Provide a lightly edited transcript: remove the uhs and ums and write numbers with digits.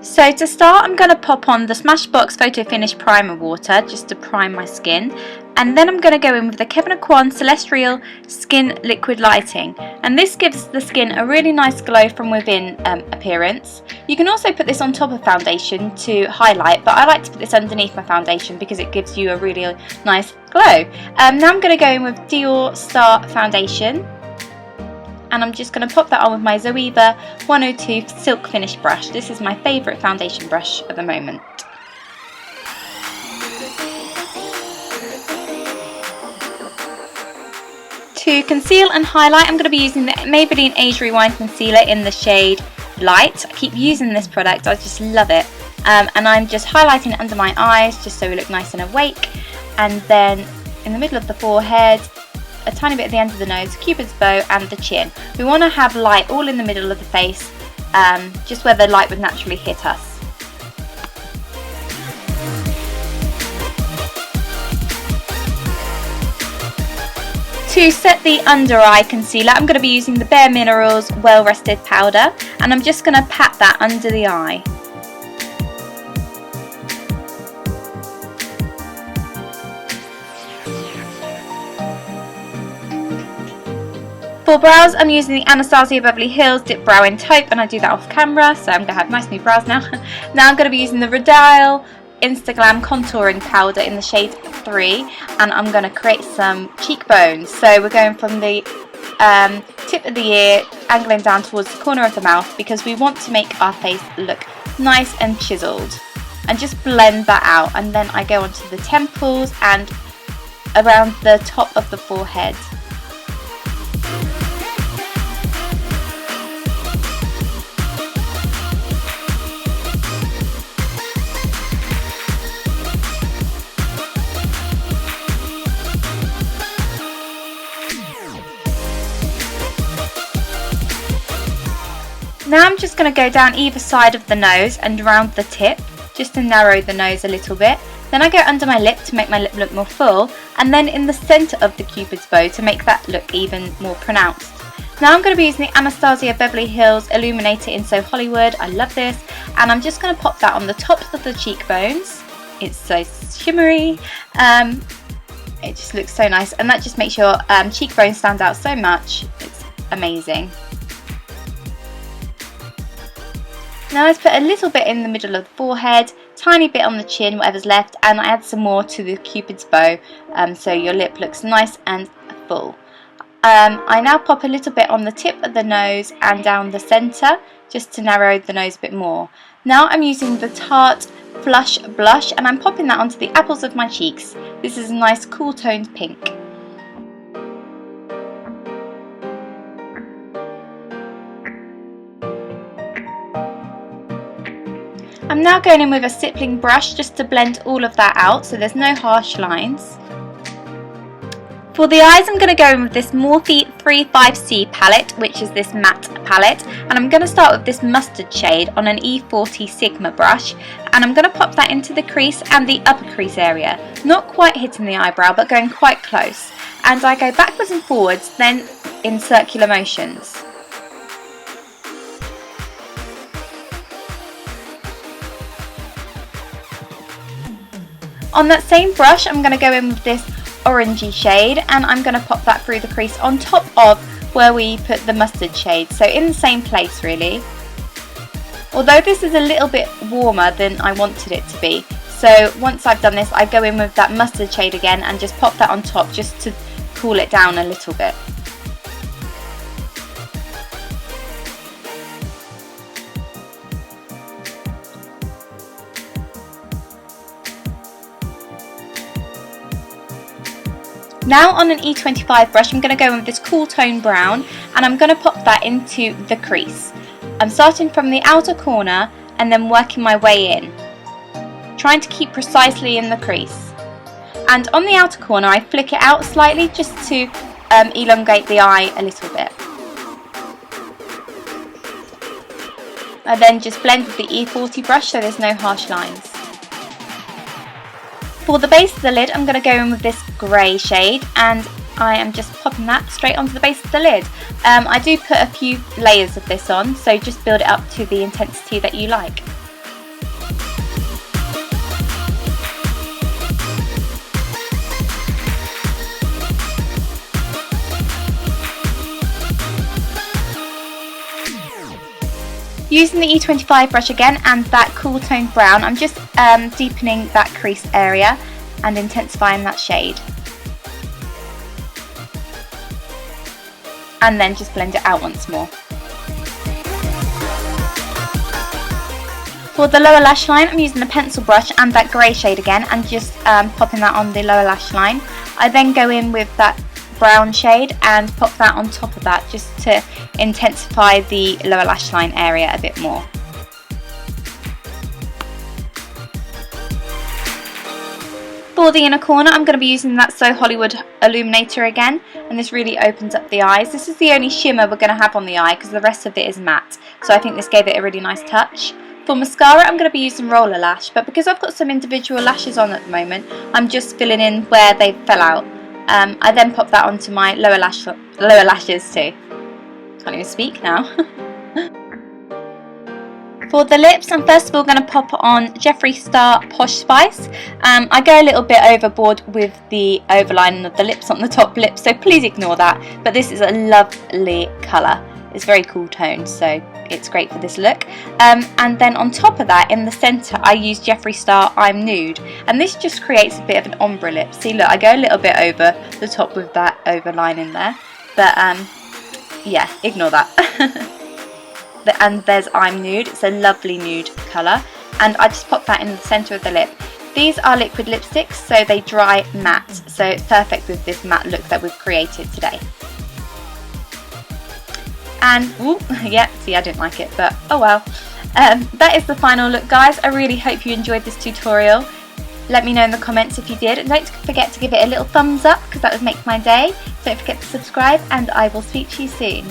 So to start, I'm going to pop on the Smashbox Photo Finish Primer Water just to prime my skin, and then I'm going to go in with the Kevyn Aucoin Celestial Skin Liquid Lighting, and this gives the skin a really nice glow from within appearance. You can also put this on top of foundation to highlight, but I like to put this underneath my foundation because it gives you a really nice glow. Now I'm going to go in with Dior Star Foundation, and I'm just going to pop that on with my Zoeva 102 Silk Finish brush. This is my favourite foundation brush at the moment. To conceal and highlight, I'm going to be using the Maybelline Age Rewind Concealer in the shade Light. I keep using this product, I just love it. And I'm just highlighting it under my eyes just so we look nice and awake. And then in the middle of the forehead, a tiny bit at the end of the nose, Cupid's bow, and the chin. We want to have light all in the middle of the face, just where the light would naturally hit us. To set the under eye concealer, I'm going to be using the Bare Minerals Well Rested Powder, and I'm just going to pat that under the eye. For brows, I'm using the Anastasia Beverly Hills Dipbrow in Taupe, and I do that off camera, so I'm going to have nice new brows now. Now I'm going to be using the Rodial Instaglam Contouring Powder in the shade 3, and I'm going to create some cheekbones. So we're going from the tip of the ear, angling down towards the corner of the mouth, because we want to make our face look nice and chiseled. And just blend that out, and then I go onto the temples and around the top of the forehead. Now I'm just going to go down either side of the nose and around the tip, just to narrow the nose a little bit. Then I go under my lip to make my lip look more full, and then in the centre of the Cupid's bow to make that look even more pronounced. Now I'm going to be using the Anastasia Beverly Hills Illuminator in So Hollywood. I love this, and I'm just going to pop that on the tops of the cheekbones. It's so shimmery. It just looks so nice, and that just makes your cheekbone stand out so much. It's amazing. Now let's put a little bit in the middle of the forehead, tiny bit on the chin, whatever's left, and I add some more to the Cupid's bow, so your lip looks nice and full. I now pop a little bit on the tip of the nose and down the centre, just to narrow the nose a bit more. Now I'm using the Tarte Flush Blush, and I'm popping that onto the apples of my cheeks. This is a nice cool toned pink. I'm now going in with a stippling brush just to blend all of that out so there's no harsh lines. For the eyes, I'm going to go in with this Morphe 35C palette, which is this matte palette, and I'm going to start with this mustard shade on an E40 Sigma brush, and I'm going to pop that into the crease and the upper crease area, not quite hitting the eyebrow but going quite close, and I go backwards and forwards, then in circular motions. On that same brush, I'm going to go in with this orangey shade, and I'm going to pop that through the crease on top of where we put the mustard shade, so in the same place really. Although this is a little bit warmer than I wanted it to be, so once I've done this I go in with that mustard shade again and just pop that on top just to cool it down a little bit. Now on an E25 brush, I'm going to go in with this cool tone brown, and I'm going to pop that into the crease. I'm starting from the outer corner and then working my way in, trying to keep precisely in the crease. And on the outer corner I flick it out slightly just to elongate the eye a little bit. I then just blend with the E40 brush so there's no harsh lines. For the base of the lid, I'm going to go in with this grey shade, and I am just popping that straight onto the base of the lid. I do put a few layers of this on, so just build it up to the intensity that you like. Using the E25 brush again and that cool toned brown, I'm just deepening that crease area and intensifying that shade. And then just blend it out once more. For the lower lash line, I'm using the pencil brush and that grey shade again and just popping that on the lower lash line. I then go in with that brown shade and pop that on top of that just to intensify the lower lash line area a bit more. For the inner corner, I'm going to be using that So Hollywood Illuminator again, and this really opens up the eyes. This is the only shimmer we're going to have on the eye because the rest of it is matte, so I think this gave it a really nice touch. For mascara, I'm going to be using Roller Lash, but because I've got some individual lashes on at the moment, I'm just filling in where they fell out. I then pop that onto my lower lashes too. Can't even speak now. For the lips, I'm first of all going to pop on Jeffree Star Posh Spice. I go a little bit overboard with the overline of the lips on the top lip, so please ignore that. But this is a lovely colour. It's very cool toned, so it's great for this look. And then on top of that, in the centre, I use Jeffree Star I'm Nude, and this just creates a bit of an ombre lip. See, look, I go a little bit over the top with that overline in there, but yeah, ignore that. And there's I'm Nude. It's a lovely nude colour, and I just pop that in the centre of the lip. These are liquid lipsticks, so they dry matte, so it's perfect with this matte look that we've created today. And, ooh, yeah, see, I didn't like it, but oh well. That is the final look, guys. I really hope you enjoyed this tutorial. Let me know in the comments if you did, and don't forget to give it a little thumbs up because that would make my day. Don't forget to subscribe, and I will speak to you soon.